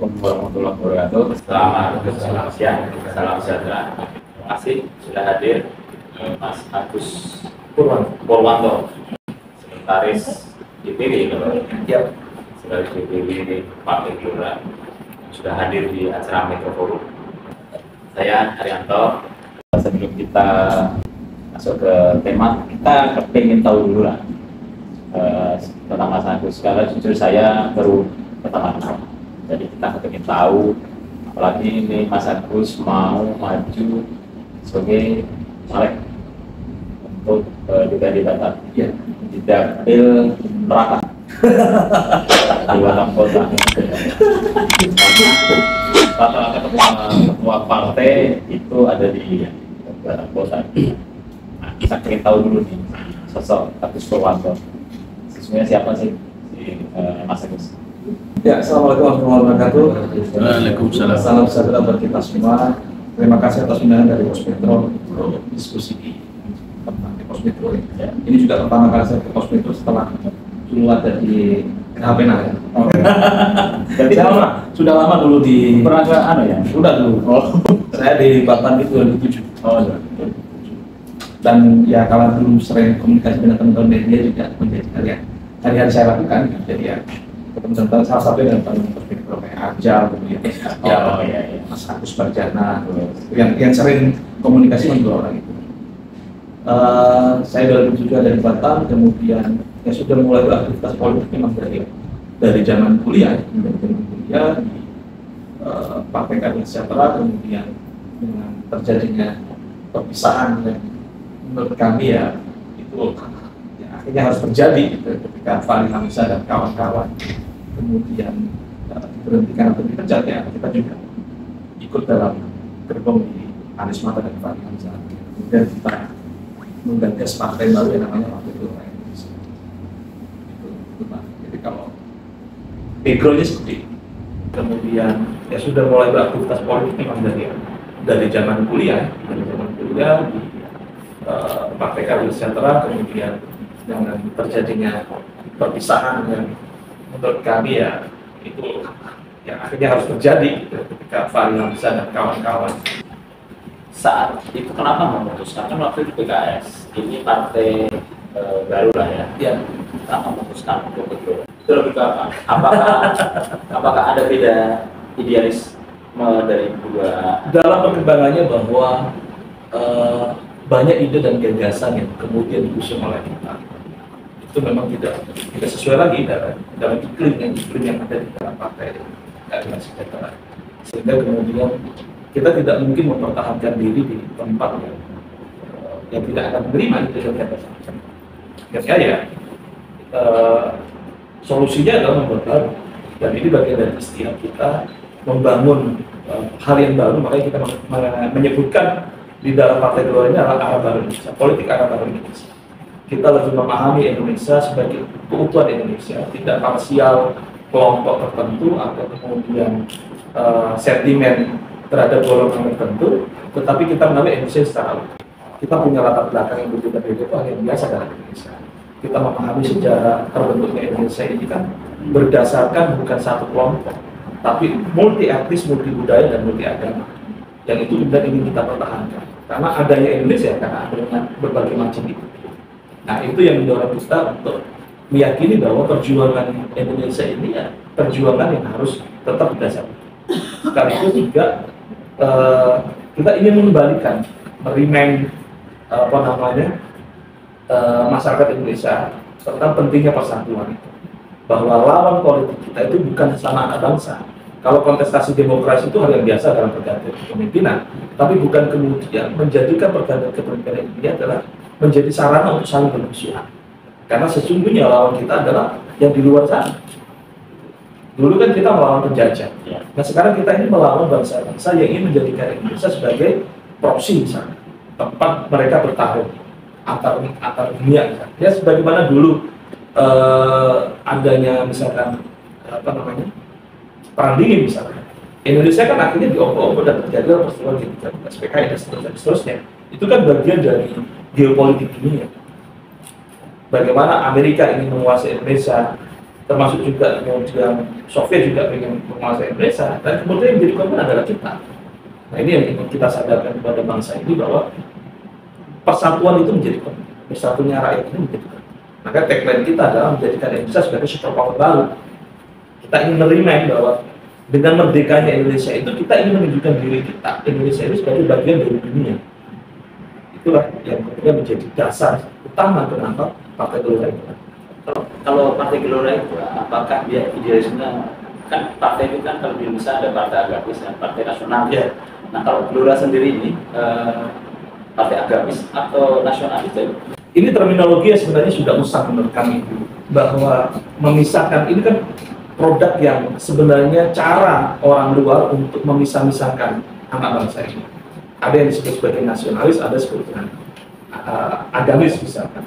Assalamualaikum warahmatullahi wabarakatuh. Selamat siang, salam sejahtera. Terima kasih sudah hadir Mas Agus Purwanto, sekretaris DPW sekretaris DPW Partai Gelora, sudah hadir di acara Metro Forum. Saya Haryanto. Sebelum kita masuk ke tema, kita ingin tahu dulu lah tentang Mas Agus. Karena jujur saya baru pertama kenal, jadi kita ingin tahu, apalagi ini Mas Agus mau maju sebagai caleg untuk DPRD Batam, di dapil neraka di Batam Kota. Rata-rata ketua partai itu ada di Batam Kota. Nah, kita ingin tahu dulu nih sosok Agus Purwanto. Sesungguhnya siapa sih Mas Agus? Ya, assalamualaikum warahmatullahi wabarakatuh. Waalaikumsalam. Salam sejahtera bagi kita semua. Terima kasih atas undangan dari Pos Metro untuk diskusi tentang di Pos Metro. Ini juga pertama kali saya ke Pos Metro setelah dulu ada di Pena ya. Jadi sudah lama dulu di Pernah ke ya? Sudah dulu. Saya di Batam itu 2007. Dan ya kalau dulu sering komunikasi dengan teman-teman media juga menjadi hal yang hari-hari saya lakukan. Jadi ya teman-teman salah satu yang teman-teman kayak Ajal, kemudian Mas Agus Barjana, yang sering komunikasi dengan dua orang itu. Saya 2007 dari Batam, kemudian ya sudah mulai beraktivitas politik memang dari zaman kuliah, di Partai Keadilan Sejahtera, kemudian dengan terjadinya perpisahan yang menurut kami ya itu akhirnya harus terjadi gitu, ketika Fahri Hamzah dan kawan-kawan kemudian diberhentikan atau dipecat, ya kita juga ikut dalam gerbong di Anies Mata dan Fahri Hamzah. Kemudian kita menggagas partai baru yang namanya Partai Gelora Indonesia. Itu Pak. Jadi kalau backgroundnya seperti ini. Kemudian ya sudah mulai beraktivitas politik memang dari zaman kuliah, di Partai Keadilan Sejahtera, kemudian dengan terjadinya perpisahan yang menurut kami ya itu yang akhirnya harus terjadi ketika Fahri Hamzah dan kawan-kawan. Saat itu kenapa memutuskan, kan waktu itu PKS ini partai baru lah ya? Ya. Kenapa memutuskan untuk itu? Itu lebih ke apa? Apakah ada beda idealisme dari dua? Dalam perkembangannya bahwa banyak ide dan gagasan yang kemudian diusung oleh kita itu memang tidak sesuai lagi dalam iklim yang ada di dalam Partai Keadilan Sejahtera, sehingga kemudian kita tidak mungkin mempertahankan diri di tempat yang tidak akan menerima itu dan gagasan. Akhirnya ya solusinya adalah membuat baru, dan ini bagian dari istilah kita membangun hal yang baru. Makanya kita menyebutkan di dalam Partai Gelora ini adalah arah baru Indonesia, politik arah baru Indonesia. Kita lebih memahami Indonesia sebagai keutuhan Indonesia, tidak parsial kelompok tertentu atau kemudian sentimen terhadap golongan tertentu, tetapi kita mengambil Indonesia secara utuh. Kita punya latar belakang yang berbeda-beda, itu hal yang biasa dalam Indonesia. Kita memahami sejarah terbentuknya Indonesia ini kan berdasarkan bukan satu kelompok, tapi multi etnis, multi budaya, dan multi agama. Yang itu kemudian ingin kita pertahankan. Karena adanya Indonesia, karena adanya berbagai macam itu. Nah, itu yang mendorong kita untuk meyakini bahwa perjuangan Indonesia ini ya perjuangan yang harus tetap berdasarkan. Sekaligus juga kita ingin mengembalikan, merimain masyarakat Indonesia tentang pentingnya persatuan itu. Bahwa lawan politik kita itu bukan sama anak bangsa. Kalau kontestasi demokrasi itu hal yang biasa dalam pergantian kepemimpinan, tapi bukan kemudian menjadikan pergantian kepemimpinan ini adalah menjadi sarana untuk saling bermusuhan. Karena sesungguhnya lawan kita adalah yang di luar sana. Dulu kan kita melawan penjajah. Nah sekarang kita ini melawan bangsa-bangsa yang ingin menjadikan Indonesia sebagai proksi misalnya, tempat mereka bertarung antar dunia misalnya. Ya sebagaimana dulu adanya misalkan perang dingin misalnya. Indonesia kan akhirnya diompok-ompok dan terjadi peristiwa G13 PKI dan seterusnya. Itu kan bagian dari geopolitik dunia. Bagaimana Amerika ingin menguasai Indonesia, termasuk juga kemudian Soviet juga ingin menguasai Indonesia, dan kemudian yang menjadi korban adalah kita. Nah ini yang ingin kita sadarkan kepada bangsa ini bahwa persatuan itu menjadi penting, bersatunya rakyat ini menjadi penting. Maka tagline kita adalah menjadikan Indonesia sebagai superpower baru. Kita ingin menerima bahwa dengan merdekanya Indonesia itu kita ingin menunjukkan diri kita, Indonesia ini sebagai bagian dari dunia. Itulah yang kemudian menjadi dasar utama kenapa Partai Gelora itu. Kalau Partai Gelora itu, apakah dia idealisme, kan partai itu kan kalau di Indonesia ada partai agamis dan partai nasional. Ya. Nah kalau Gelora sendiri ini partai agamis atau nasionalis itu? Ini terminologi yang sebenarnya sudah usang menurut kami, bahwa memisahkan ini kan produk yang sebenarnya cara orang luar untuk memisah-misahkan anak bangsa ini. Ada yang disebut sebagai nasionalis, ada disebut dengan agamis misalkan.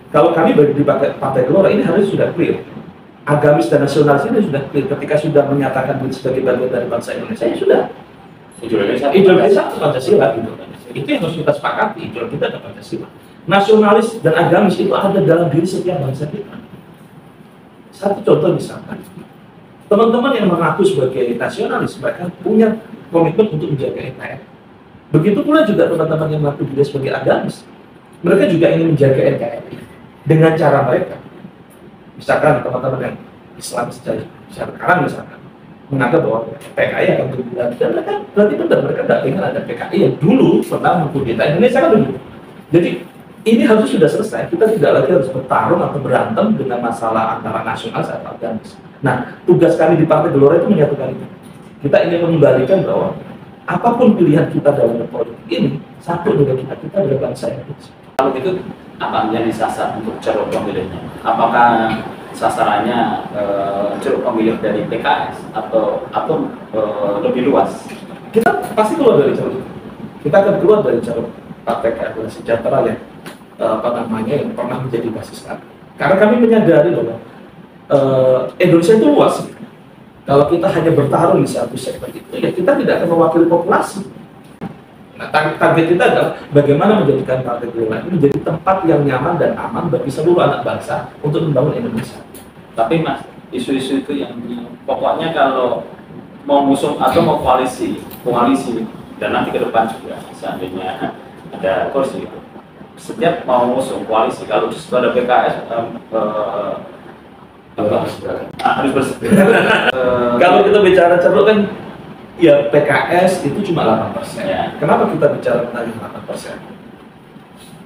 Kalau kami di Partai Gelora ini harus sudah clear. Agamis dan nasionalis ini sudah clear. Ketika sudah menyatakan diri sebagai bagian dari bangsa Indonesia, ya sudah. Ideologi satu Pancasila gitu. Itu yang harus kita sepakati. Ideologi kita ada Pancasila. Nasionalis dan agamis itu ada dalam diri setiap bangsa kita. Satu contoh misalkan, teman-teman yang mengaku sebagai nasionalis, mereka punya komitmen untuk menjaga NKRI. Begitu pula juga teman-teman yang mengaku diri sebagai agamis, mereka juga ingin menjaga NKRI dengan cara mereka. Misalkan teman-teman yang Islam sekarang misalkan menganggap bahwa PKI akan berguna, dan mereka berarti benar, mereka tidak ingin ada PKI yang dulu pernah mengkudeta Indonesia kan dulu. Jadi ini harus sudah selesai. Kita tidak lagi harus bertarung atau berantem dengan masalah antara nasionalis atau agamis. Nah, tugas kami di Partai Gelora itu menyatukan itu. Kita ingin mengembalikan bahwa apapun pilihan kita dalam politik ini, satu dengan kita adalah bangsa Indonesia. Kalau itu apa yang disasar untuk ceruk pemilihnya? Apakah sasarannya ceruk pemilih dari PKS atau lebih luas? Kita pasti keluar dari ceruk. Kita akan keluar dari ceruk Partai Keadilan Sejahtera yang pernah menjadi basis kami. Karena kami menyadari bahwa Indonesia itu luas. Kalau kita hanya bertarung di satu sektor itu, ya kita tidak akan mewakili populasi. Nah, target kita adalah bagaimana menjadikan Partai Gelora ini menjadi tempat yang nyaman dan aman bagi seluruh anak bangsa untuk membangun Indonesia. Tapi Mas, isu-isu itu yang pokoknya kalau mau musuh atau mau koalisi, dan nanti ke depan juga seandainya ada kursi itu. Setiap mau musuh koalisi, kalau di situ ada PKS harus berseberangan. Kalau kita bicara ceruk kan, ya PKS itu cuma 8%. Ya. Kenapa kita bicara tentang 8%?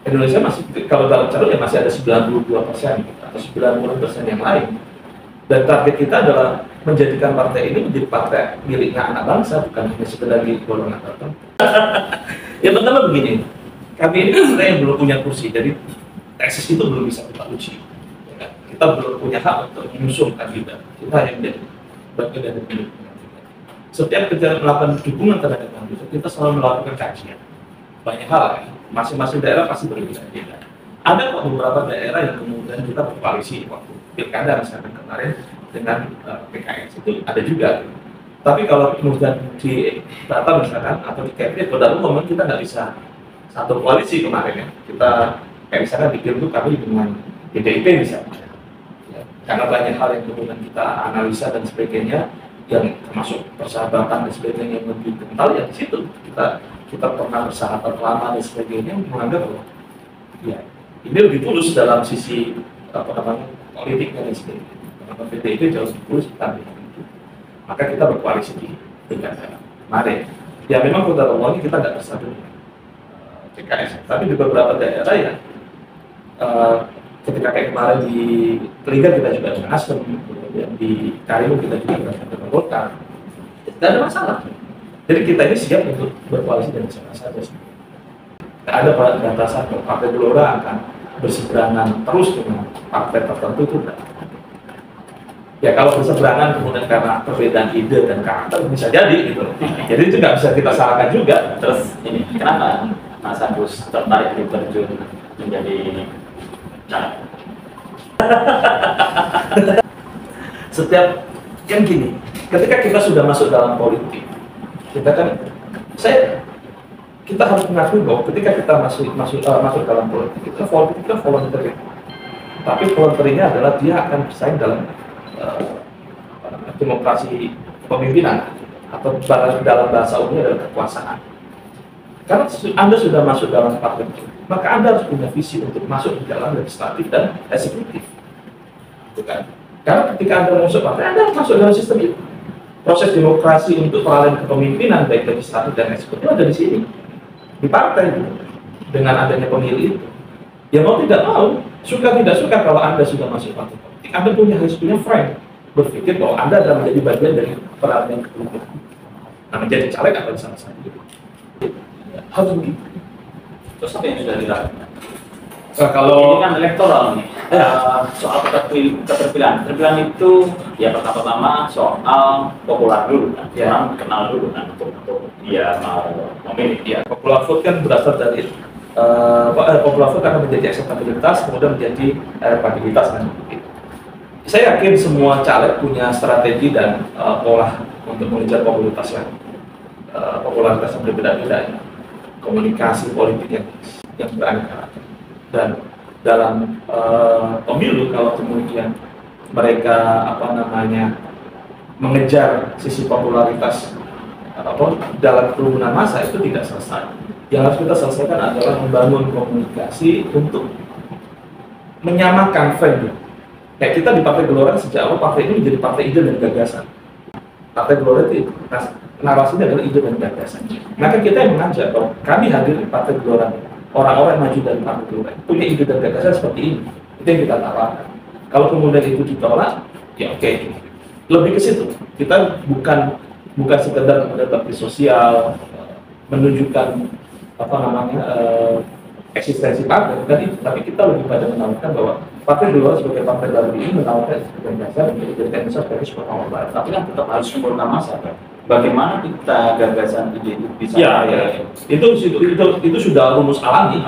Indonesia masih, kalau dalam ceruk ya masih ada 92% atau 90% yang lain. Dan target kita adalah menjadikan partai ini menjadi partai miliknya anak bangsa, bukan hanya sekedar di golongan tertentu. Yang pertama begini, kami ini kan yang belum punya kursi, jadi tesis itu belum bisa kita uji. Kita belum punya hak untuk mengusung kandidat. Kita hanya menjadi bagian dari pilihan. Setiap kita melakukan dukungan terhadap kandidat, kita selalu melakukan kajian. Banyak hal, ya. Masing-masing daerah pasti berbeda-beda. Ada kok beberapa daerah yang kemudian kita berkoalisi waktu pilkada misalkan kemarin dengan PKS itu ada juga. Tapi kalau kemudian di data misalkan atau di kabinet pada umum kita nggak bisa satu koalisi kemarin ya. Kita kayak misalkan di Pilgub kami dengan PDIP misalnya. Ya, karena banyak hal yang kemudian kita analisa dan sebagainya, yang termasuk persahabatan dan sebagainya yang lebih kental, ya di situ kita pernah bersahabat lama dan sebagainya, menganggap bahwa ya ini lebih tulus dalam sisi politiknya dan sebagainya. Karena PDIP jauh lebih tulus kita itu. Maka kita berkoalisi di pilkada kemarin. Ya memang kota ini kita nggak bersatu dengan PKS, tapi di beberapa daerah ya ketika kayak kemarin di Telinga kita juga dengan Nasdem, kemudian di Karimun kita juga dengan Golkar, tidak ada masalah. Jadi kita ini siap untuk berkoalisi dengan siapa saja. Tidak ada batasan Partai Gelora akan berseberangan terus dengan partai tertentu itu tidak. Ya kalau berseberangan kemudian karena perbedaan ide dan karakter bisa jadi gitu. Jadi itu nggak bisa kita salahkan juga. Terus ini kenapa Mas Agus tertarik terjun menjadi caleg? Setiap yang gini, ketika kita sudah masuk dalam politik, kita harus mengakui bahwa ketika kita masuk dalam politik, kita volunteer. Tapi volunteernya adalah dia akan bersaing dalam demokrasi kepemimpinan atau dalam bahasa umumnya adalah kekuasaan. Karena Anda sudah masuk dalam partai, maka Anda harus punya visi untuk masuk di dalam legislatif dan eksekutif. Bukan? Karena ketika Anda masuk partai, Anda harus masuk dalam sistem itu. Proses demokrasi untuk peralihan kepemimpinan baik legislatif dan eksekutif ada di sini, di partai, dengan adanya pemilih itu. Ya mau tidak mau, suka tidak suka, kalau Anda sudah masuk partai politik, Anda harus punya frame berpikir bahwa Anda adalah menjadi bagian dari peralihan kepemimpinan. Nah, menjadi caleg akan salah satu. Harus begitu. Terus apa yang sudah dilakukan? Nah, kalau ini kan elektoral nih, soal keterpilihan itu ya pertama soal populer dulu kan, orang kenal dulu kan untuk dia mau memilih. Ya, popular vote kan berasal dari popular vote akan menjadi akseptabilitas, kemudian menjadi elektabilitas kan. Saya yakin semua caleg punya strategi dan pola untuk mengejar popularitas yang berbeda-beda, komunikasi politik yang beraneka. Dan dalam pemilu, kalau kemudian mereka mengejar sisi popularitas dalam kerumunan massa, itu tidak selesai. Yang harus kita selesaikan adalah membangun komunikasi untuk menyamakan frame. Kayak kita di Partai Gelora sejak awal, partai ini menjadi partai ide dan gagasan. Partai Gelora itu narasinya adalah ide dan gagasan. Maka kita yang mengajak bahwa kami hadir di Partai Gelora, orang-orang yang maju dari Partai Gelora punya ide dan gagasan seperti ini. Itu yang kita tawarkan. Kalau kemudian itu ditolak, ya oke. Lebih ke situ. Kita bukan sekedar kemudian bakti sosial, menunjukkan eksistensi partai, tapi kita lebih pada menawarkan bahwa Partai Gelora sebagai partai baru ini menawarkan gagasan untuk dijadikan besar dari sebuah awal baru. Tapi kan tetap harus sempurna masa kan. Bagaimana kita gagasan ide itu bisa? Ya. Itu sudah rumus alami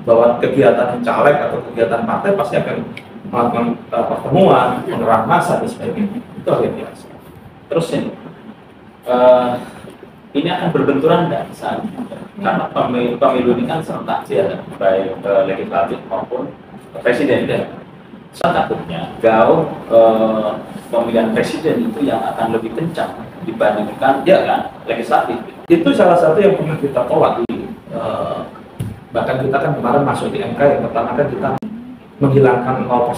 bahwa kegiatan caleg atau kegiatan partai pasti akan melakukan pertemuan, menerang massa dan sebagainya. Itu hal yang biasa. Terus ini akan berbenturan nggak saat karena pemilu ini kan serentak ya, baik legislatif maupun presiden ya. Saya takutnya pemilihan presiden itu yang akan lebih kencang dibandingkan kan legislatif. Itu salah satu yang pernah kita tolak bahkan kita kan kemarin masuk di MK yang pertama kan kita menghilangkan 0%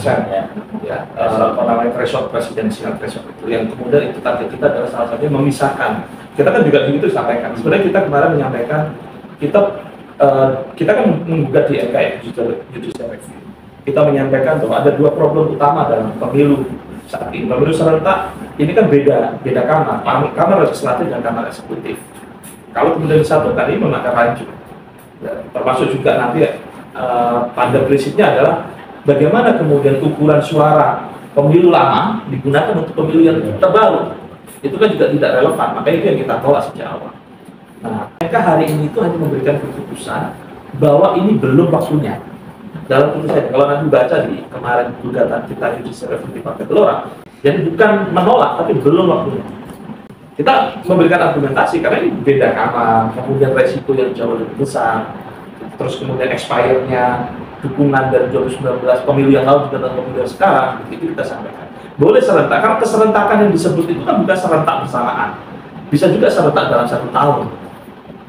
threshold presidensial threshold itu, yang kemudian itu target kita adalah salah satunya memisahkan. Kita kan juga begitu sampaikan. Sebenarnya kita kemarin menyampaikan kita kan menggugat di MK judicial review. Kita menyampaikan bahwa ada dua problem utama dalam pemilu saat ini. Pemilu serentak ini kan beda kamar legislatif dan kamar eksekutif. Kalau kemudian disatukan ini memakan rancu. Termasuk juga nanti pada prinsipnya adalah bagaimana kemudian ukuran suara pemilu lama digunakan untuk pemilu yang terbaru. Itu kan juga tidak relevan, makanya itu yang kita tolak sejak awal. Nah, mereka hari ini itu hanya memberikan keputusan bahwa ini belum waktunya. Dalam putusan, kalau nanti baca di kemarin gugatan kita judicial review di Partai Gelora, jadi bukan menolak, tapi belum waktunya. Kita memberikan argumentasi karena ini beda kamar, kemudian resiko yang jauh lebih besar, terus kemudian expirednya dukungan dari 2019 pemilu yang lalu dan pemilu yang sekarang, itu kita sampaikan. Boleh serentak, karena keserentakan yang disebut itu kan bukan serentak bersamaan, bisa juga serentak dalam 1 tahun,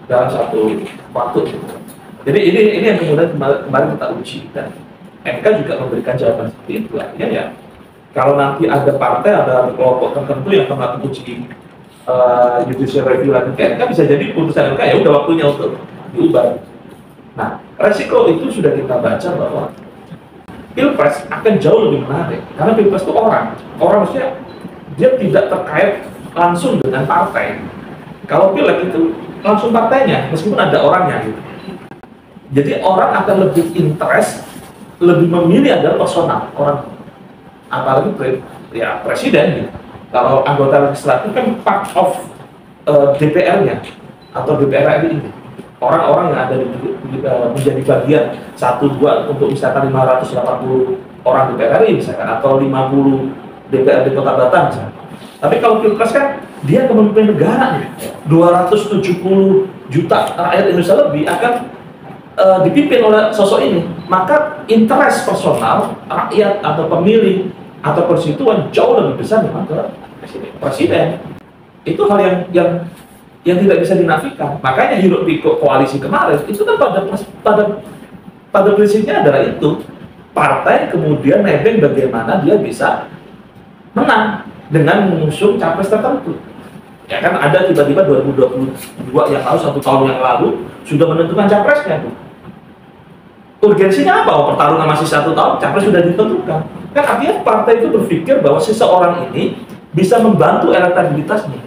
dalam satu waktu. Jadi ini yang kemudian kemarin kita uji, dan MK juga memberikan jawaban seperti itu. Artinya ya, kalau nanti ada partai, ada kelompok tertentu yang pernah uji judicial review lagi ke MK, bisa jadi putusan MK ya udah waktunya untuk diubah. Nah, resiko itu sudah kita baca bahwa Pilpres akan jauh lebih menarik, karena Pilpres itu orang maksudnya dia tidak terkait langsung dengan partai. Kalau Pileg itu langsung partainya, meskipun ada orangnya gitu. Jadi orang akan lebih interest, lebih memilih adalah personal orang, apalagi presiden gitu. Kalau anggota legislatif kan part of DPR-nya atau DPR RI ini. Orang-orang yang ada menjadi bagian 1-2 untuk misalkan 580 orang DPR RI misalkan, atau 50 DPRD Kota Batam misalkan. Tapi kalau Pilpres kan dia kepemimpinan negara nih, 270 juta rakyat Indonesia lebih akan dipimpin oleh sosok ini. Maka interest personal rakyat atau pemilih atau konstituen jauh lebih besar memang ke presiden. Itu hal yang tidak bisa dinafikan. Makanya hiruk pikuk koalisi kemarin itu kan pada prinsipnya adalah itu, partai kemudian nebeng bagaimana dia bisa menang dengan mengusung capres tertentu. Ya kan ada tiba-tiba 2022 yang lalu, 1 tahun yang lalu sudah menentukan capresnya tuh. Urgensinya apa? Oh, pertarungan masih 1 tahun, capres sudah ditentukan. Kan artinya partai itu berpikir bahwa seseorang ini bisa membantu elektabilitasnya.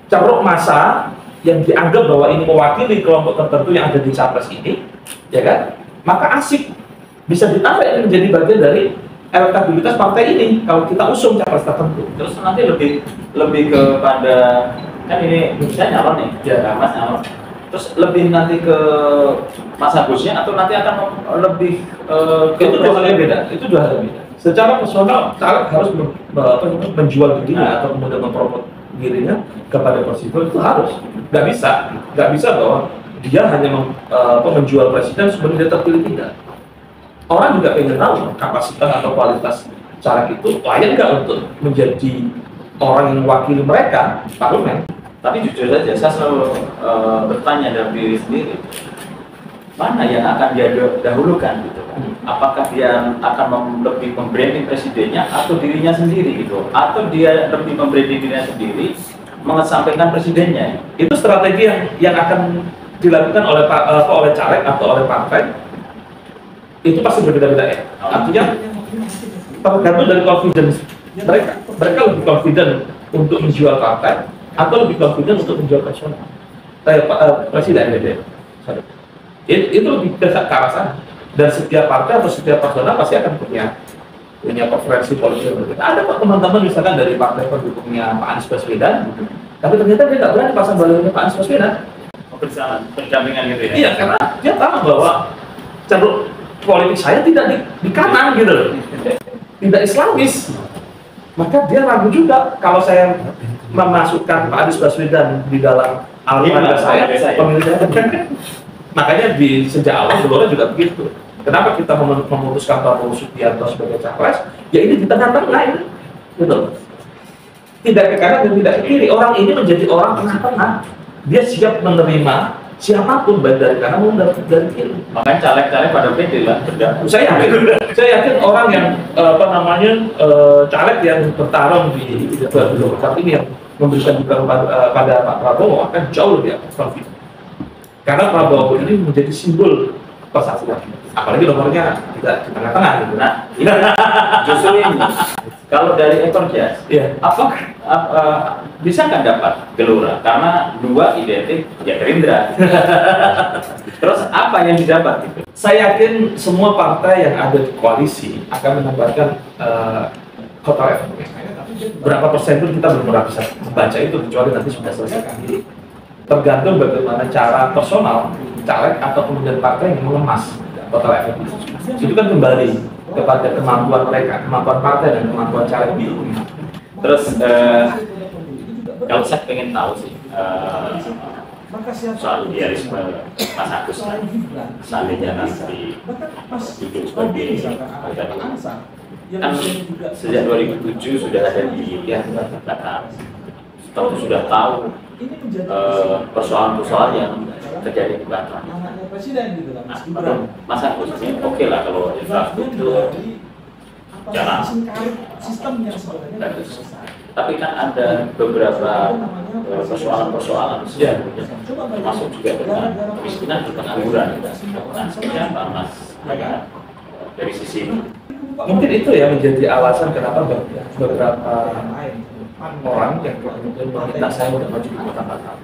Ceruk massa yang dianggap bahwa ini mewakili kelompok tertentu yang ada di capres ini, ya kan? Maka asik bisa ditarik menjadi bagian dari elektabilitas partai ini kalau kita usung capres tertentu. Terus nanti lebih kepada, kan ini saya nyalon nih, ya Mas nyalon. Terus lebih nanti ke Mas Agusnya atau nanti akan lebih itu 2 hal yang beda. Itu 2 hal yang beda. Secara personal, caleg harus menjual dirinya atau kemudian mempromot dirinya kepada konstituen, itu harus. Nggak bisa bahwa dia hanya menjual presiden sebelum dia terpilih, tidak. Orang juga pengen tahu kapasitas atau kualitas caleg itu layak nggak untuk menjadi orang yang mewakili mereka parlemen. Tapi jujur saja, saya selalu bertanya dalam diri sendiri, mana yang akan dia dahulukan gitu kan? Apakah dia akan lebih membranding presidennya atau dirinya sendiri gitu? Atau dia lebih membranding dirinya sendiri, mengesampingkan presidennya? Itu strategi yang akan dilakukan oleh caleg atau oleh partai. Itu pasti berbeda-beda ya. Artinya tergantung dari confidence mereka. Mereka lebih confident untuk menjual partai atau lebih confident untuk menjual personal. Presiden beda. Itu lebih dekat ke arah sana. Dan setiap partai atau setiap personal pasti akan punya preferensi politik yang berbeda. Ada kok teman-teman misalkan dari partai pendukungnya Pak Anies Baswedan, tapi ternyata dia nggak berani pasang balihonya Pak Anies Baswedan. Pendampingan gitu ya? Iya, karena dia tahu bahwa ceruk politik saya tidak di kanan gitu loh, tidak Islamis. Maka dia ragu juga kalau saya memasukkan Pak Anies Baswedan di dalam alur saya pemilih saya. Makanya di sejak awal sebenarnya juga begitu. Kenapa kita memutuskan Prabowo Subianto sebagai capres? Ya ini di tengah-tengah ini, gitu. Tidak ke kanan dan tidak ke kiri. Orang ini menjadi orang tengah-tengah. Dia siap menerima siapapun baik dari kanan maupun dari kiri. Makanya caleg-caleg pada pede lah. Saya yakin orang yang caleg yang bertarung di 2024 ini yang memberikan dukungan pada Pak Prabowo akan jauh lebih confident. Karena Prabowo ini menjadi simbol persatuan. Apalagi nomornya tidak di tengah-tengah gitu. Nah, justru ini kalau dari ekor jas, apakah bisa nggak dapat Gelora? Karena 2 identik ya Gerindra. Terus apa yang didapat gitu? Saya yakin semua partai yang ada di koalisi akan menambahkan kotel efek. Berapa persen pun kita belum pernah bisa membaca itu kecuali nanti sudah selesai. Tergantung bagaimana cara personal caleg atau kemudian partai yang mengemas kotel efek itu kan kembali kepada kemampuan mereka, kemampuan partai dan kemampuan caleg. Terus kalau saya pengen tahu sih soal idealisme Mas Agus, seandainya nanti duduk sebagai kan sejak 2007 sudah ada di belakang, tentu sudah tahu persoalan-persoalan yang terjadi di belakang. Nah, Mas Agus ini oke lah kalau infrastruktur jalan bagus. Tapi kan ada beberapa persoalan-persoalan termasuk juga dengan kemiskinan dan pengangguran. Nah, seperti apa Mas dari sisi mungkin itu ya menjadi alasan kenapa beberapa orang yang kemudian meminta saya untuk maju di kota Batam.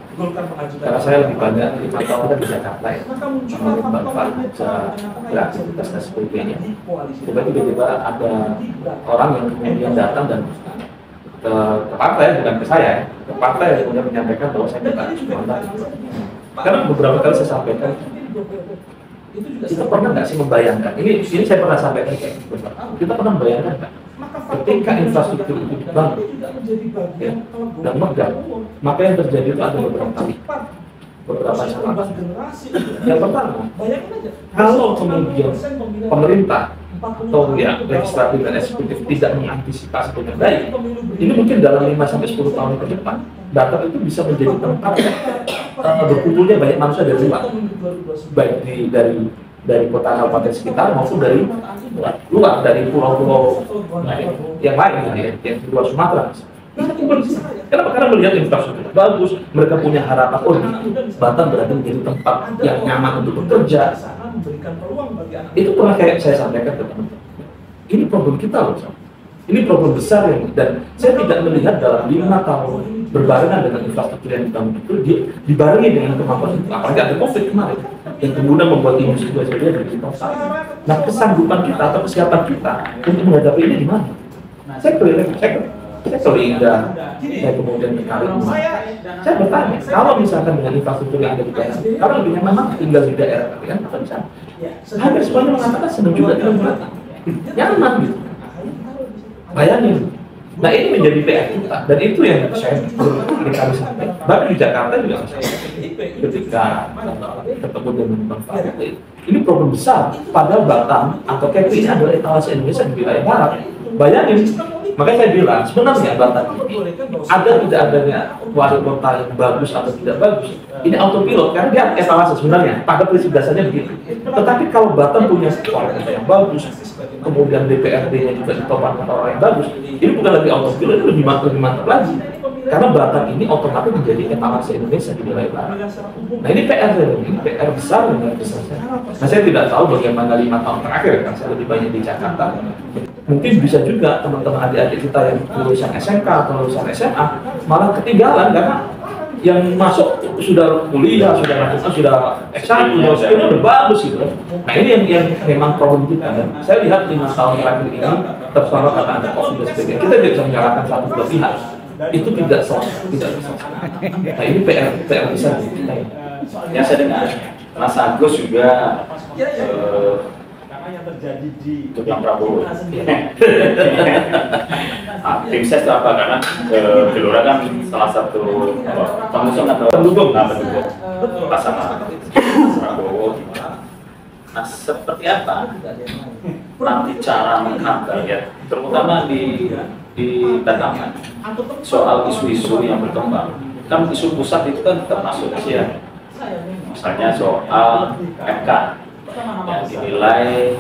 Karena saya lebih banyak di Batam dan di Jakarta ya, bermanfaat beraktivitas dan sebagainya. Tiba-tiba ada orang yang kemudian datang dan ke partai, bukan ke saya, ke partai yang kemudian menyampaikan bahwa saya minta mandat. Karena beberapa kali saya sampaikan, kita pernah nggak sih membayangkan? Ini saya pernah sampaikan kayak gitu. Kita pernah membayangkan nggak? Ketika infrastruktur itu dibangun ya, dan megah, maka yang terjadi itu ada beberapa syarat. Yang pertama, kalau kemudian pemerintah atau ya legislatif dan eksekutif tidak mengantisipasi dengan baik, ini mungkin dalam 5-10 tahun ke depan Batam itu bisa menjadi tempat berkumpulnya banyak manusia dari luar, baik dari kota kabupaten sekitar maupun dari luar dari pulau-pulau yang lain gitu ya, yang di luar Sumatera. Kenapa? Karena melihat infrastruktur bagus, mereka punya harapan, oh Batam berarti menjadi tempat yang nyaman untuk bekerja. Itu pernah kayak saya sampaikan ke teman-teman. Ini problem kita loh, ini problem besar dan saya tidak melihat dalam 5 tahun berbarengan dengan infrastruktur yang dibangun itu dibarengi dengan kemampuan itu. Apalagi ada COVID kemarin yang kemudian membuat industri jadi lebih total. Nah, kesanggupan kita atau kesiapan kita untuk menghadapi ini di mana? Saya Indah, saya kemudian ke Kalimantan. Saya bertanya, kalau misalkan dengan infrastruktur yang ada di daerah, kalau lebihnya memang tinggal di daerah kalian, apa bisa? Hampir semuanya mengatakan senang juga tinggal di Batam, nyaman gitu. Bayangin. Nah ini menjadi PR kita, dan itu yang saya berkali-kali sampaikan. Bahkan di Jakarta juga ketika ketemu dengan Bang Fahri, ini problem besar. Padahal Batam atau Kepri ini adalah etalase Indonesia di wilayah barat. Bayangin. Makanya saya bilang, sebenarnya Batam ini ada tidak adanya wali kota yang bagus atau tidak bagus, ini autopilot karena dia etalase sebenarnya, pada prinsip dasarnya begitu. Tetapi kalau Batam punya wali kota yang bagus, kemudian DPRD-nya juga ditopang orang yang bagus, ini bukan lagi autopilot, ini lebih mantap lagi. Karena Batam ini otomatis menjadi etalase Indonesia di wilayah barat. Nah ini PR besar dan besar. Nah saya tidak tahu bagaimana 5 tahun terakhir, kan saya lebih banyak di Jakarta. Mungkin bisa juga teman-teman adik-adik kita yang lulusan SMK atau lulusan SMA malah ketinggalan karena yang masuk sudah kuliah, sudah S1, udah bagus gitu. Nah ini yang memang problem kita. Dan saya lihat 5 tahun terakhir ini terutama karena ada COVID dan sebagainya, kita tidak bisa menyalahkan satu dua pihak. Itu tidak selesai. Nah ini PR besar kita. Ya saya dengar Mas Agus juga yang terjadi di tukang Prabowo. Tim ses itu apa? Karena Gelora kan salah satu pengusung atau pendukung pasangan Prabowo. Nah seperti apa nanti cara menghantar ya, terutama di Batam soal isu-isu yang berkembang. Kan isu pusat itu kan termasuk ya, misalnya soal MK yang dinilai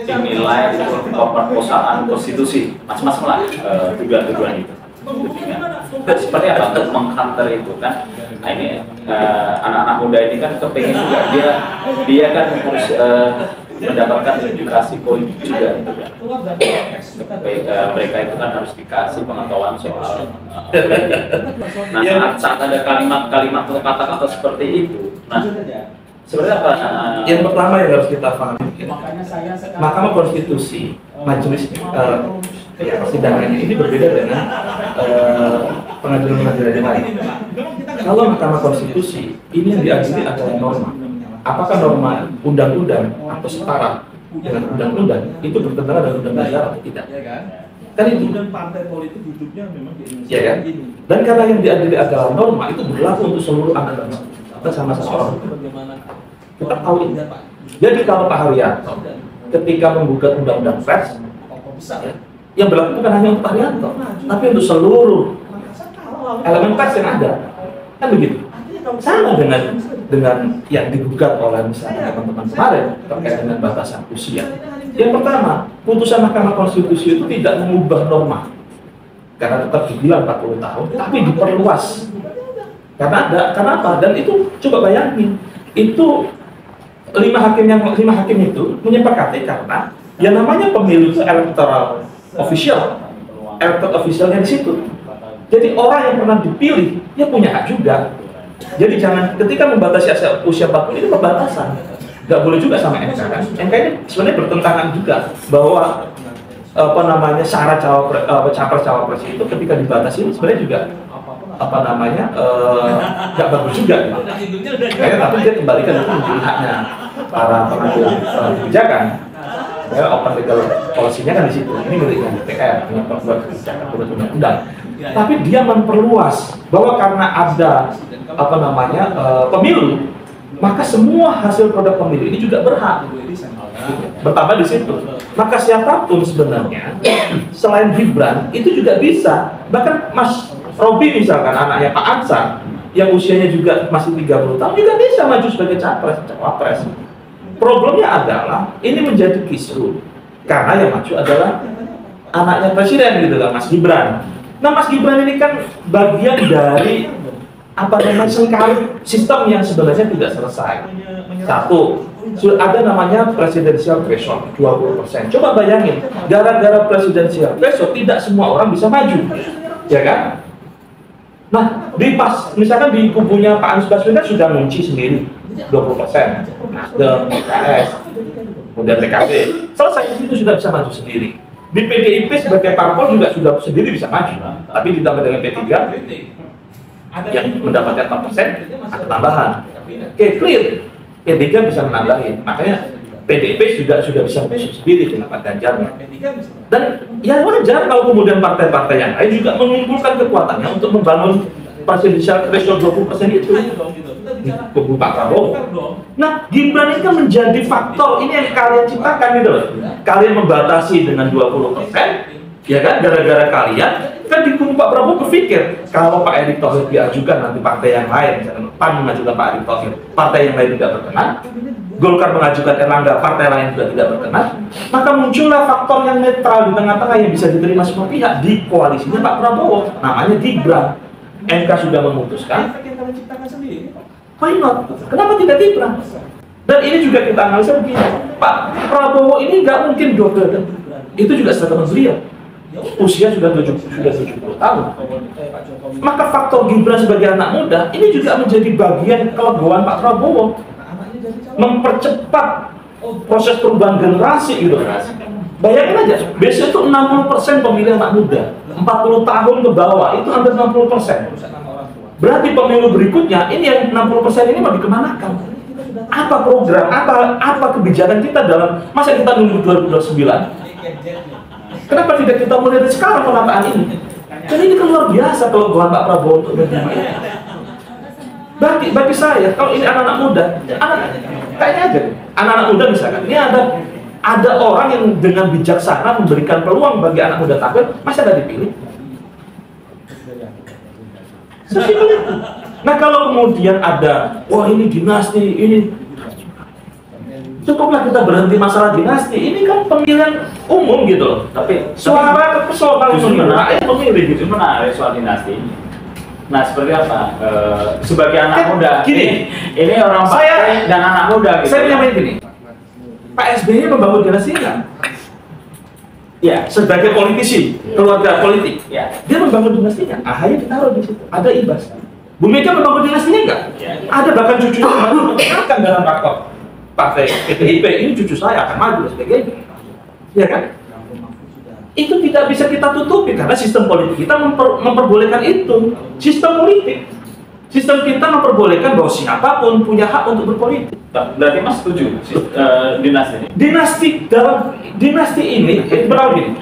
dinilai pemerkosaan konstitusi, macam-macam lah tuduhan-tuduhan itu. Seperti apa untuk mengcounter itu kan? Nah ini anak-anak muda ini kan kepengen juga dia kan harus mendapatkan edukasi politik juga gitu kan. Mereka itu kan harus dikasih pengetahuan soal nah saat ada kalimat atau kata-kata seperti itu, nah sebenarnya apa? Yang pertama yang harus kita pahami, Mahkamah Konstitusi, majelis persidangannya ini berbeda dengan pengadilan-pengadilan yang lain. Kalau Mahkamah Konstitusi ini yang diadili adalah norma. Apakah norma undang-undang atau setara dengan undang-undang itu bertentangan dengan undang-undang negara atau tidak? Kan itu. Dan partai politik hidupnya memang di Indonesia. Ya kan? Dan karena yang diadili adalah norma, itu berlaku untuk seluruh anak bangsa. Kita sama-sama orang. Kita tahu ini. Jadi kalau Pak Haryanto ketika menggugat undang-undang pers, ya, yang berlaku bukan hanya untuk Pak Haryanto, tapi untuk seluruh elemen pers yang ada. Kan begitu. Sama dengan yang digugat oleh misalnya teman-teman kemarin terkait dengan batasan usia. Yang pertama, putusan Mahkamah Konstitusi itu tidak mengubah norma karena tetap dibilang 40 tahun, tapi diperluas. Karena apa? Dan itu coba bayangin, itu 5 hakim itu menyepakati karena yang namanya pemilu itu electoral officialnya di situ. Jadi orang yang pernah dipilih dia punya hak juga. Jadi jangan ketika membatasi usia 40 itu pembatasan. Nggak boleh juga sama MK kan. MK ini sebenarnya bertentangan juga bahwa syarat capres-cawapres itu ketika dibatasi sebenarnya juga nggak bagus juga. Kayaknya tapi dia kembalikan itu menjadi haknya para pengambil kebijakan. Ya, open legal policy-nya kan di situ. Ini miliknya DPR, punya pembuat kebijakan, pembuat undang-undang. Tapi dia memperluas bahwa karena ada pemilu maka semua hasil produk pemilu ini juga berhak bertambah di situ. Maka siapapun sebenarnya selain Gibran itu juga bisa, bahkan Mas Robi misalkan anaknya Pak Ansar yang usianya juga masih 30 tahun juga bisa maju sebagai cawapres. Problemnya adalah ini menjadi kisru karena yang maju adalah anaknya presiden gitu kan, Mas Gibran. Nah, Mas Gibran ini kan bagian dari apa namanya sengkarut sistem yang sebenarnya tidak selesai. Satu, ada namanya presidensial threshold 20%. Coba bayangin, gara-gara presidensial threshold tidak semua orang bisa maju, ya kan? Nah, misalkan di kubunya Pak Anies Baswedan sudah ngunci sendiri 20%. Nasdem, PKS, kemudian PKB, selesai itu sudah bisa maju sendiri. Di PDIP sebagai parpol juga sudah sendiri bisa maju, tapi ditambah dengan P3 yang mendapatkan 4% ada tambahan. Oke, clear. P3 bisa menambahin, makanya PDIP sudah bisa maju sendiri dengan Pak Ganjar. Dan ya wajar kalau kemudian partai-partai yang lain juga mengumpulkan kekuatannya untuk membangun presidensial threshold 20% itu di kubu Pak Prabowo. Nah, Gibran itu kan menjadi faktor ini yang kalian ciptakan gitu loh. Kalian membatasi dengan 20%, ya kan? Gara-gara kalian kan di kubu Pak Prabowo berpikir kalau Pak Erick Thohir diajukan nanti partai yang lain, misalkan PAN mengajukan Pak Erick Thohir, partai yang lain tidak berkenan, Golkar mengajukan Erlangga, partai lain juga tidak berkenan, maka muncullah faktor yang netral di tengah-tengah yang bisa diterima semua pihak di koalisinya Pak Prabowo, namanya Gibran. MK sudah memutuskan, why not? Kenapa tidak Gibran? Dan ini juga kita analisa begini, Pak Prabowo ini nggak mungkin double. Itu juga statement beliau. Usia sudah 70 tahun. Maka faktor Gibran sebagai anak muda ini juga menjadi bagian kelegoan Pak Prabowo, mempercepat proses perubahan generasi gitu. Bayangin aja, biasanya itu 60% pemilih anak muda, 40 tahun ke bawah itu hampir 60%. Berarti pemilu berikutnya ini yang 60% ini mau dikemanakan? Apa program, apa kebijakan kita dalam masa kita nunggu 2029? Kenapa tidak kita mulai dari sekarang penataan ini? Jadi ini kan luar biasa kelegohan Pak Prabowo untuk menerima ini. Bagi saya, kalau ini anak-anak muda, kayaknya aja, anak-anak muda misalkan, ini ada orang yang dengan bijaksana memberikan peluang bagi anak muda tampil, masa nggak dipilih? Sesimpel itu. Nah, kalau kemudian ada, wah ini dinasti, ini cukuplah kita berhenti masalah dinasti. Ini kan pemilihan umum gitu loh. Tapi suara kepersoalan rakyat pemilih gitu. Menarik soal dinasti. Nah, seperti apa? Sebagai anak muda, gini, ini orang partai dan anak muda. Gitu. Saya nyamain gini, Pak SBY membangun dinasti kan? Ya, sebagai politisi, keluarga politik, ya, dia membangun dinastinya. AHY ditaruh di situ, ada Ibas. Bu Mega membangun dinastinya enggak? Ya. Ada bahkan cucunya akan dalam rakor partai PDIP, ini cucu saya akan maju dan sebagainya. Ya kan? Itu tidak bisa kita tutupi karena sistem politik kita memperbolehkan itu. Sistem politik, sistem kita memperbolehkan bahwa siapapun punya hak untuk berpolitik. Berarti Mas setuju dinasti ini? Dinasti ini benar gini.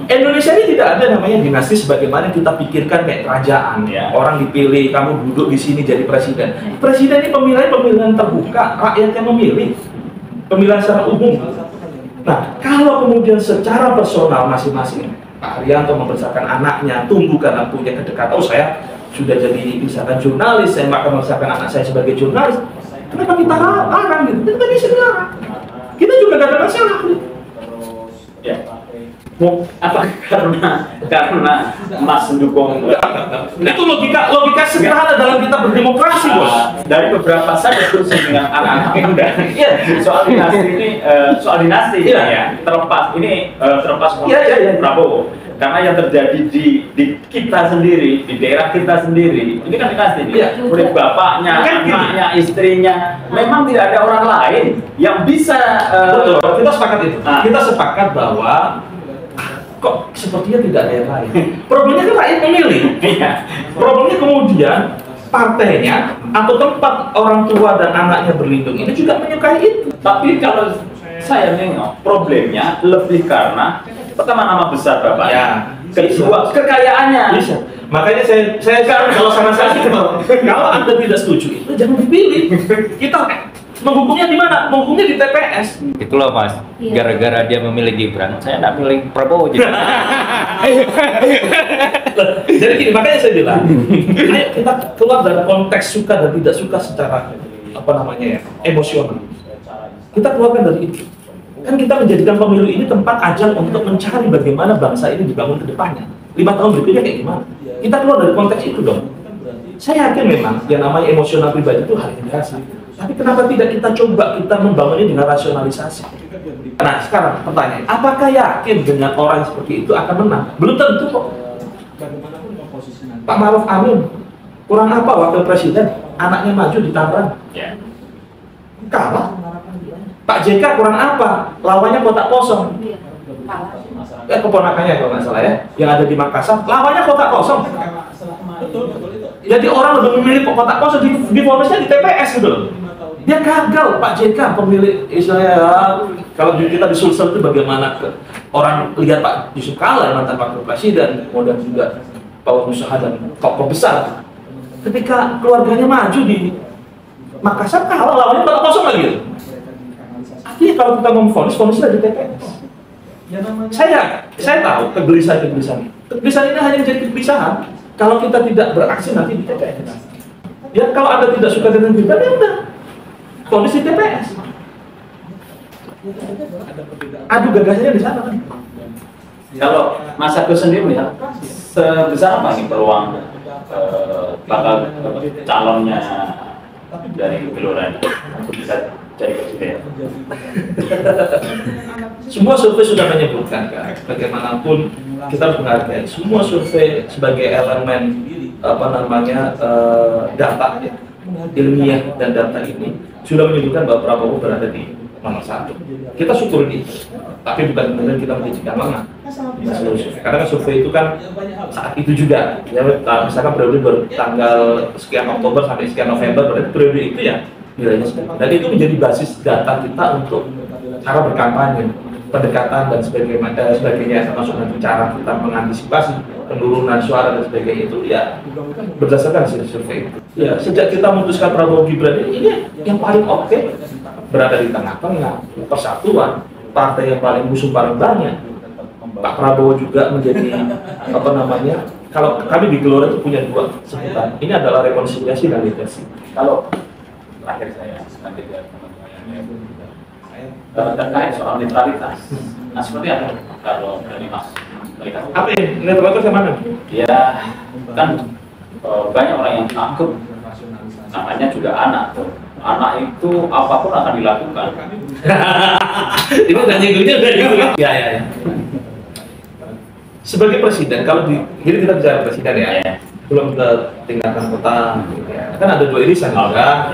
Indonesia ini tidak ada namanya dinasti sebagaimana kita pikirkan kayak kerajaan. Ya. Orang dipilih, kamu duduk di sini jadi presiden. Presiden ini pemilihan terbuka, rakyat yang memilih. Pemilihan secara umum. Nah, kalau kemudian secara personal masing-masing Pak Haryanto membesarkan anaknya, tumbuh karena punya kedekatan. Oh, saya sudah jadi misalkan jurnalis, saya akan membesarkan anak saya sebagai jurnalis. Kenapa kita larang gitu? Kita bisa dilarang. Kita juga gak ada masalah. Ya. Apa karena Mas mendukung? Itu logika sederhana dalam kita berdemokrasi, Bos. Dari beberapa saya diskusi dengan anak-anak muda. Iya, soal dinasti ini, terlepas Prabowo. Karena yang terjadi di kita sendiri, di daerah kita sendiri, ini kan dinasti ini. Ya. Murid bapaknya, anaknya, istrinya, memang tidak ada orang lain yang bisa. Betul, kita sepakat itu. Kita sepakat bahwa kok sepertinya tidak ada yang lain. Problemnya kan rakyat memilih. Problemnya kemudian partainya atau tempat orang tua dan anaknya berlindung ini juga menyukai itu. Tapi kalau saya nengok, problemnya lebih karena pertama nama besar bapaknya, kedua kekayaannya. Makanya saya sekarang kalau sama saya kalau Anda tidak setuju itu jangan dipilih. Kita menghukumnya di mana? Menghukumnya di TPS. Itulah Mas, gara-gara dia memilih Gibran, saya tidak milih Prabowo jadi. Jadi gini, makanya saya bilang, ayo kita keluar dari konteks suka dan tidak suka secara emosional. Kita keluarkan dari itu. Kan kita menjadikan pemilu ini tempat ajang untuk mencari bagaimana bangsa ini dibangun ke depannya. 5 tahun berikutnya kayak gimana? Kita keluar dari konteks itu dong. Saya yakin memang yang namanya emosional pribadi itu hal yang biasa. Tapi kenapa tidak kita coba kita membangunnya dengan rasionalisasi? Nah sekarang pertanyaan, apakah yakin dengan orang seperti itu akan menang? Belum tentu kok. Pak Maruf Amin, kurang apa wakil presiden? Anaknya maju di Tangerang. Kalah. Pak JK kurang apa? Lawannya kotak kosong. Keponakannya kalau nggak salah ya, yang ada di Makassar, lawannya kotak kosong. Jadi orang lebih memilih kotak kosong di vonisnya di TPS gitu loh. Dia gagal, Pak JK pemilih istilahnya kalau kita di Sulsel itu bagaimana orang lihat Pak Yusuf Kala mantan wakil presiden, kemudian juga Pak Usaha dan tokoh besar. Ketika keluarganya maju di Makassar kalah, lawannya kotak kosong lagi. Artinya kalau kita memvonisnya di TPS. Saya tahu kegelisahan ini hanya menjadi kegelisahan kalau kita tidak beraksi nanti di TPS. Ya kalau Anda tidak suka dengan Gibran ya udah vonis di TPS. Adu gagasannya di sana kan. Kalau Mas Agus sendiri melihat sebesar apa nih peluang bakal calonnya dari Gelora untuk bisa jadi presiden? Semua survei sudah menyebutkan kan, bagaimanapun kita harus menghargai semua survei sebagai elemen data ya, ilmiah dan data ini sudah menyebutkan bahwa Prabowo berada di nomor 1. Kita syukurin itu, tapi bukan kemudian kita menjadikan lengah. Karena kan survei itu kan saat itu juga, ya, misalkan periode baru tanggal sekian Oktober sampai sekian November, berarti periode itu ya nilainya sekian. Dan itu menjadi basis data kita untuk cara berkampanye, pendekatan dan sebagainya, termasuk nanti cara kita mengantisipasi penurunan suara dan sebagainya itu ya berdasarkan hasil survei itu. Ya sejak kita memutuskan Prabowo Gibran ini yang paling oke, berada di tengah-tengah, persatuan, partai yang paling musuh paling banyak. Pak Prabowo juga menjadi kalau kami di Gelora itu punya 2 sebutan. Ini adalah rekonsiliasi dan leadership. Kalau Terakhir saya nanti biar terkait soal netralitas. Nah seperti apa kalau dari Mas melihat? apa ya? Netralitas yang mana? Ya kan banyak orang yang takut, namanya juga anak. Anak itu apapun akan dilakukan. Itu udah nyinggungnya udah nyinggung. Ya. Sebagai presiden, kalau jadi kita bicara presiden ya, belum ke tingkatan kota, kan ada 2 irisan juga.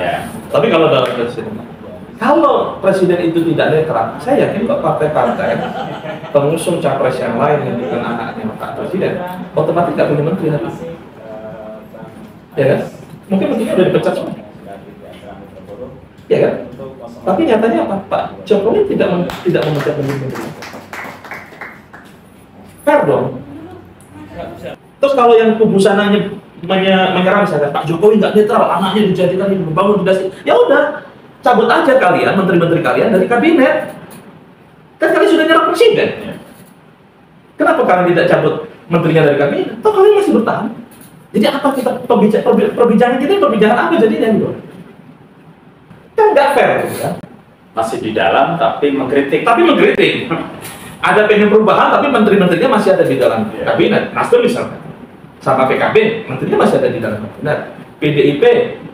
Tapi kalau dalam presiden, kalau presiden itu tidak netral, saya yakin kok partai-partai pengusung capres yang lain yang bukan anaknya Pak Presiden, otomatis tidak punya menteri hari ini. Ya kan? Mungkin menterinya udah dipecat semua. Ya kan? Tapi nyatanya apa? Pak Jokowi tidak memecat menteri. Fair dong. Terus kalau yang kubu sananya menyerang misalkan Pak Jokowi nggak netral, anaknya dijadikan ini membangun dinasti, ya udah cabut aja kalian menteri-menteri kalian dari kabinet. Kan kalian sudah nyerang presiden. Kenapa kalian tidak cabut menterinya dari kabinet? Toh kalian masih bertahan. Jadi apa kita perbincangan kita perbincangan apa jadinya gitu? Kan nggak fair kan? Masih di dalam tapi mengkritik. Ada pengen perubahan tapi menteri-menterinya masih ada di dalam kabinet. Nasdem misalnya sama PKB, menterinya masih ada di dalam kabinet. PDIP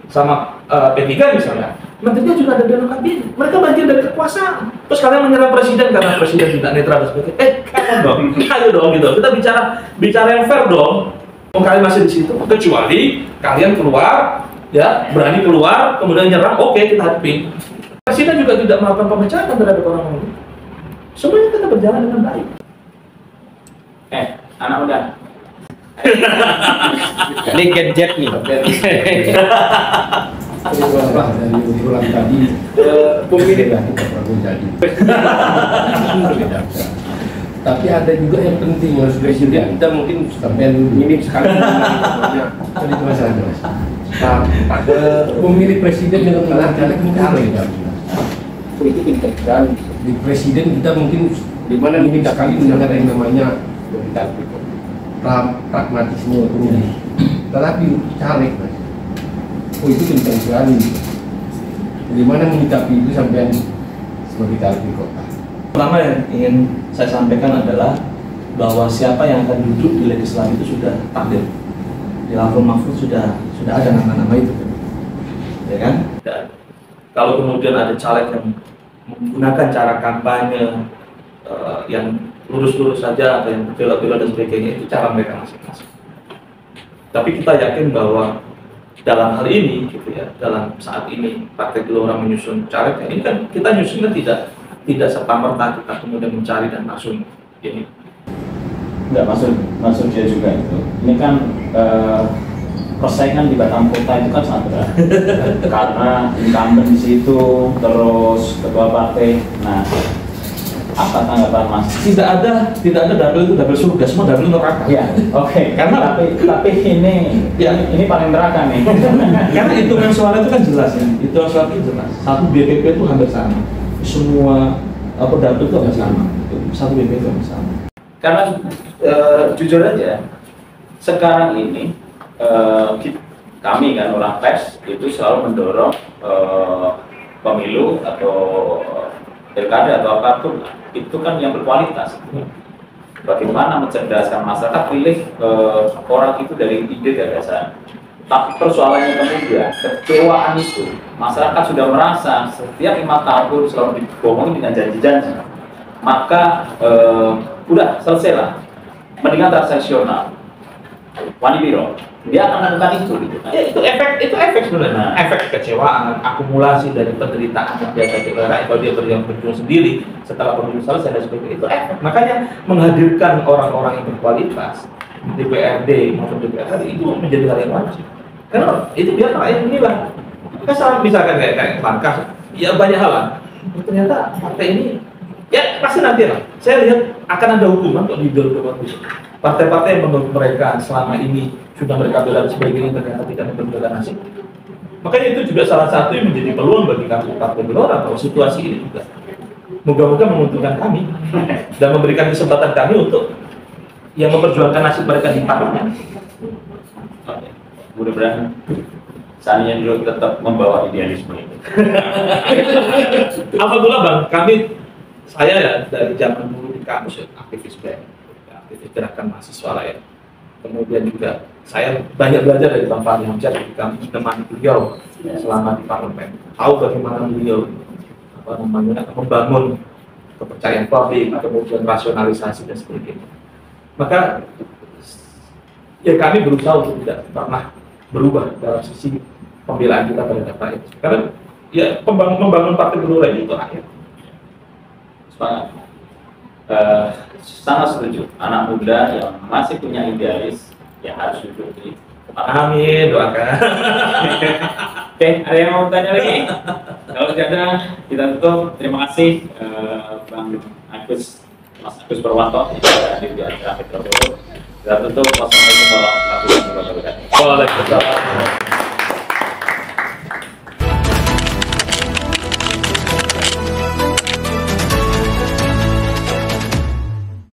sama P3 misalnya, menterinya juga ada di dalam kabinet. Mereka bagian dari kekuasaan. Terus kalian menyerang presiden karena presiden tidak netral dan sebagainya. Kapan dong? Ayo dong gitu. Kita bicara yang fair dong. Kalian masih di situ, kecuali kalian keluar, ya berani keluar, kemudian nyerang. Oke, kita hadapin. Presiden juga tidak melakukan pemecatan terhadap orang-orang itu. Semuanya kita berjalan dengan baik. Anak muda. Ini gadget nih. Dari ulang tadi, mungkin tidak Prabowo jadi. Tapi ada juga yang penting Mas Presiden, kita mungkin sampai minim sekali namanya. Jadi itu masalahnya Mas. Nah, ada pemilih presiden dengan menang caleg mungkin beda. Itu penting. Di presiden kita mungkin di mana minim sekali mendengar yang namanya pragmatisme pemilih. Tetapi caleg Mas, itu penting sekali. Di mana menyikapi itu sampai sebagai caleg di kota. Pertama yang ingin saya sampaikan adalah bahwa siapa yang akan duduk di legislatif itu sudah takdir. Di Lauhul Mahfuz sudah ada nama-nama itu, ya kan? Dan kalau kemudian ada caleg yang menggunakan cara kampanye yang lurus-lurus saja atau yang belok-belok dan sebagainya, itu cara mereka masing-masing. Tapi kita yakin bahwa dalam hal ini, gitu ya, dalam saat ini Partai Gelora menyusun calegnya, ini kan kita nyusunnya tidak serta-merta kita kemudian mencari dan langsung ini. Enggak, maksud dia juga itu. Ini kan persaingan di Batam Kota itu kan sangat berat. Karena incumbent di situ, terus ketua partai. Nah, apa tanggapan Mas? Tidak ada dapil itu dapil surga, semua dapil neraka. Ya, oke. Karena tapi ini paling neraka nih. Karena hitungan suara itu kan jelas ya. Hitungan suara itu jelas. Satu BPP itu hampir sama. Semua dapil itu hampir sama. Satu BPP itu hampir sama. Karena jujur aja, sekarang ini kami kan orang pers itu selalu mendorong pemilu atau pilkada atau apapun itu kan yang berkualitas. Bagaimana mencerdaskan masyarakat, pilih orang itu dari ide gagasan. Tapi persoalannya kemudian kecewaan itu, masyarakat sudah merasa setiap 5 tahun selalu dibohongi dengan janji-janji. Maka udah selesai lah, mendingan transaksional, wani biro, dia akan melakukan itu gitu. Ya, itu efek sebenarnya, efek kecewaan, akumulasi dari penderitaan yang biasa rakyat kalau dia berjuang sendiri setelah pemilu selesai dan sebagainya, itu efek. Makanya menghadirkan orang-orang yang berkualitas di DPRD maupun DPR itu menjadi hal yang wajib. Karena itu biar rakyat menilai. Kan misalkan kayak langkah, ya banyak hal lah. Ternyata partai ini ya pasti nanti lah. Saya lihat akan ada hukuman kok di 2020. Partai-partai yang menurut mereka selama ini sudah mereka bela dan sebagainya ternyata tidak membela nasib. Makanya itu juga salah satu yang menjadi peluang bagi kami Partai Gelora bahwa situasi ini juga moga-moga menguntungkan kami dan memberikan kesempatan kami untuk yang memperjuangkan nasib mereka di parlemen. Oke, mudah-mudahan Sania dulu tetap membawa idealisme itu. Alhamdulillah Bang, saya ya dari zaman dulu di kampus ya, aktivis aktivis gerakan mahasiswa lah ya. Kemudian juga saya banyak belajar dari Bang Fahri Hamzah ketika menemani beliau selama di parlemen. Tahu bagaimana beliau membangun kepercayaan publik, kemudian rasionalisasi dan sebagainya. Maka ya kami berusaha untuk tidak pernah berubah dalam sisi pembelaan kita pada rakyat. Karena ya membangun Partai Gelora ini untuk rakyat. Semangat. Sangat setuju. Anak muda yang masih punya idealis yang harus duduk di Amin, doakan. Oke, ada yang mau tanya lagi? Kalau tidak ada, kita tutup. Terima kasih Bang Agus, Mas Agus Purwanto yang sudah hadir di acara Metro. Kita tutup. Wassalamualaikum warahmatullahi wabarakatuh. Waalaikumsalam.